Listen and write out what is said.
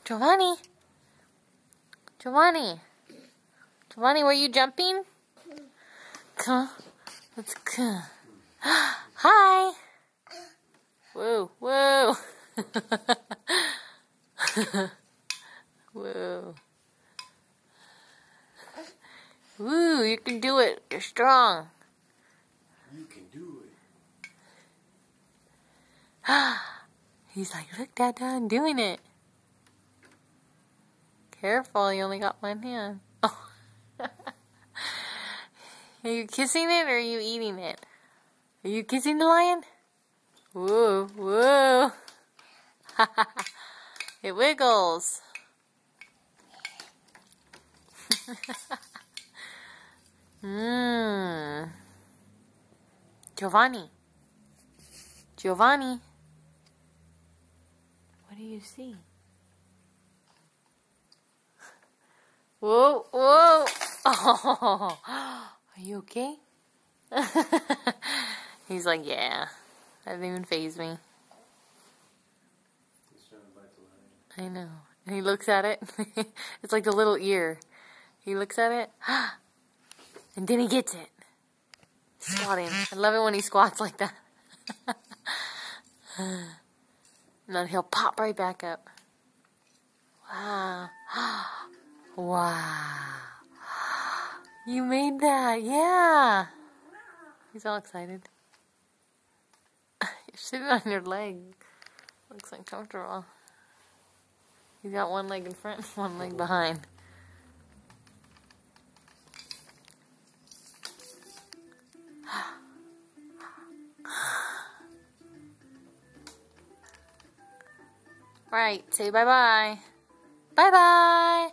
Giovanni. Giovanni. Giovanni, were you jumping? Come on. Let's go. Hi. Whoa, whoa. Whoa. Woo, you can do it. You're strong. You can do it. He's like, look, Dada, I'm doing it. Careful, you only got one hand. Oh. Are you kissing it or are you eating it? Are you kissing the lion? Whoa, whoa. It wiggles. Giovanni. Giovanni. What do you see? Whoa, whoa. Oh, are you okay? He's like, yeah. That doesn't even faze me. He's trying to bite the lion. I know. And he looks at it. It's like the little ear. He looks at it. And then he gets it. Squatting. I love it when he squats like that. And then he'll pop right back up. Wow. Wow. You made that. Yeah. He's all excited. You're sitting on your leg. Looks uncomfortable. You got one leg in front, one leg behind. Right, say bye-bye. Bye-bye.